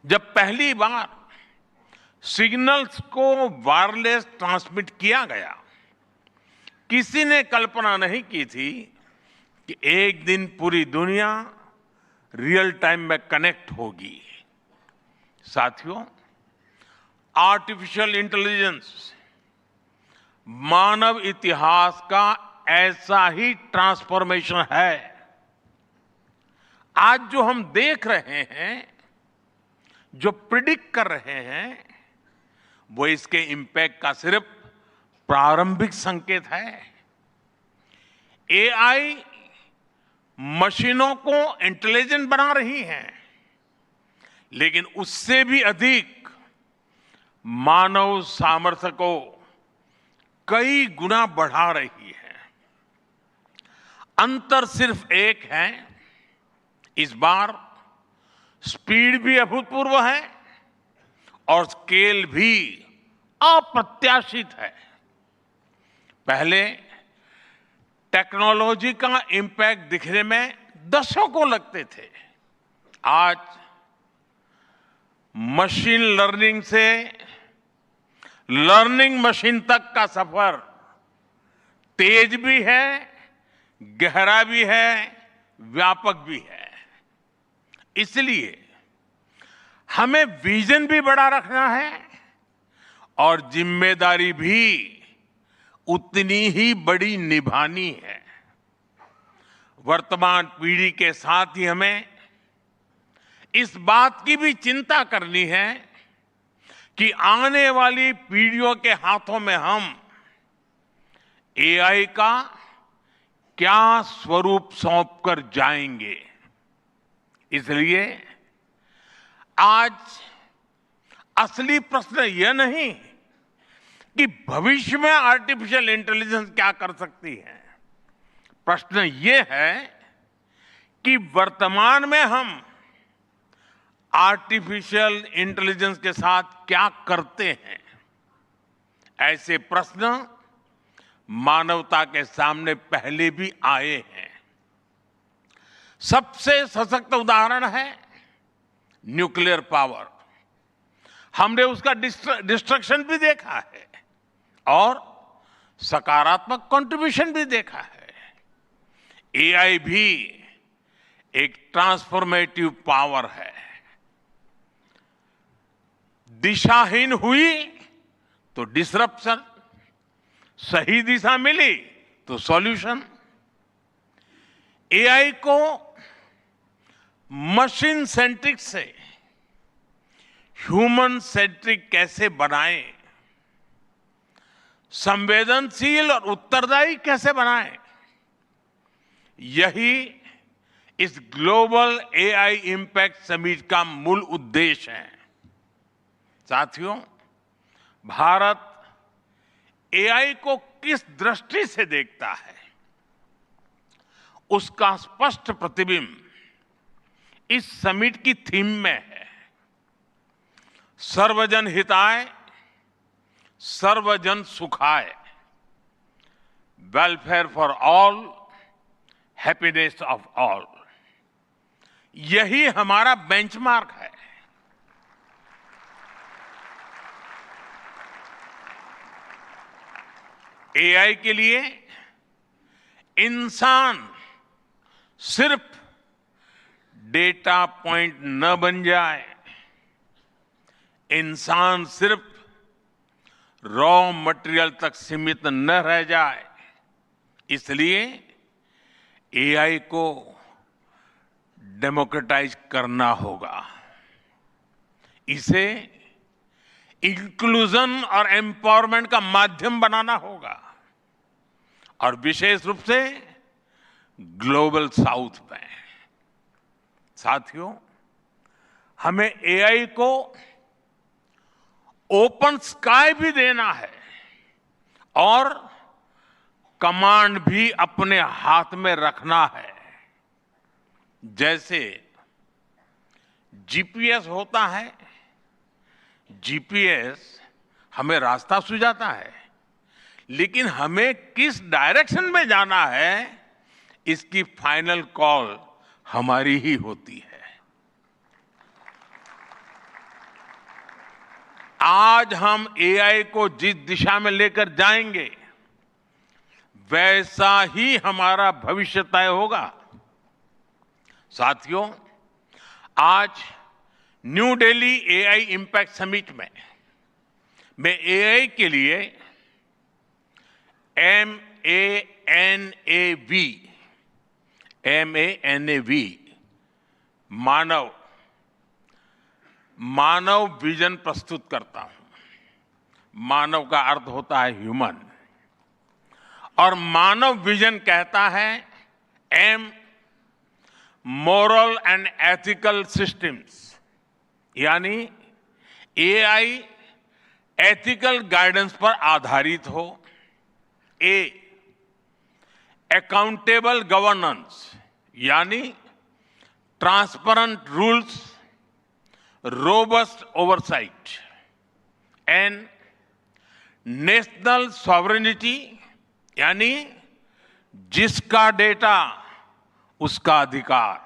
जब पहली बार सिग्नल्स को वायरलेस ट्रांसमिट किया गया, किसी ने कल्पना नहीं की थी कि एक दिन पूरी दुनिया रियल टाइम में कनेक्ट होगी। साथियों, आर्टिफिशियल इंटेलिजेंस मानव इतिहास का ऐसा ही ट्रांसफॉर्मेशन है। आज जो हम देख रहे हैं, जो प्रिडिक्ट कर रहे हैं, वो इसके इंपैक्ट का सिर्फ प्रारंभिक संकेत है। एआई मशीनों को इंटेलिजेंट बना रही है, लेकिन उससे भी अधिक मानव सामर्थ्य को कई गुना बढ़ा रही है। अंतर सिर्फ एक है, इस बार स्पीड भी अभूतपूर्व है और स्केल भी अप्रत्याशित है। पहले टेक्नोलॉजी का इंपैक्ट दिखने में दशकों लगते थे। आज मशीन लर्निंग से लर्निंग मशीन तक का सफर तेज भी है, गहरा भी है, व्यापक भी है। इसलिए हमें विजन भी बड़ा रखना है और जिम्मेदारी भी उतनी ही बड़ी निभानी है। वर्तमान पीढ़ी के साथ ही हमें इस बात की भी चिंता करनी है कि आने वाली पीढ़ियों के हाथों में हम एआई का क्या स्वरूप सौंपकर जाएंगे। इसलिए आज असली प्रश्न यह नहीं कि भविष्य में आर्टिफिशियल इंटेलिजेंस क्या कर सकती है। प्रश्न यह है कि वर्तमान में हम आर्टिफिशियल इंटेलिजेंस के साथ क्या करते हैं। ऐसे प्रश्न मानवता के सामने पहले भी आए हैं। सबसे सशक्त उदाहरण है न्यूक्लियर पावर। हमने उसका डिस्ट्रक्शन भी देखा है और सकारात्मक कंट्रीब्यूशन भी देखा है। एआई भी एक ट्रांसफॉर्मेटिव पावर है। दिशाहीन हुई तो डिसरप्शन, सही दिशा मिली तो सॉल्यूशन। एआई को मशीन सेंट्रिक से ह्यूमन सेंट्रिक कैसे बनाएं, संवेदनशील और उत्तरदायी कैसे बनाएं, यही इस ग्लोबल एआई इंपैक्ट समिट का मूल उद्देश्य है। साथियों, भारत एआई को किस दृष्टि से देखता है, उसका स्पष्ट प्रतिबिंब इस समिट की थीम में है। सर्वजन हिताय, सर्वजन सुखाय, welfare for all, happiness of all. यही हमारा बेंचमार्क है। एआई के लिए इंसान सिर्फ डेटा पॉइंट न बन जाए, इंसान सिर्फ रॉ मटेरियल तक सीमित न रह जाए। इसलिए एआई को डेमोक्रेटाइज करना होगा, इसे इंक्लूजन और एम्पावरमेंट का माध्यम बनाना होगा और विशेष रूप से ग्लोबल साउथ में। साथियों, हमें एआई को ओपन स्काई भी देना है और कमांड भी अपने हाथ में रखना है। जैसे जीपीएस होता है, जीपीएस हमें रास्ता सुझाता है, लेकिन हमें किस डायरेक्शन में जाना है, इसकी फाइनल कॉल हमारी ही होती है। आज हम एआई को जिस दिशा में लेकर जाएंगे वैसा ही हमारा भविष्य तय होगा। साथियों, आज new Delhi AI impact summit में मैं एआई के लिए MANAV मानव विजन प्रस्तुत करता हूं। मानव का अर्थ होता है ह्यूमन, और मानव विजन कहता है M moral and ethical systems, यानी एआई एथिकल गाइडेंस पर आधारित हो। A अकाउंटेबल गवर्नेंस, यानी transparent rules, robust oversight. N national sovereignty, यानी जिसका डेटा उसका अधिकार।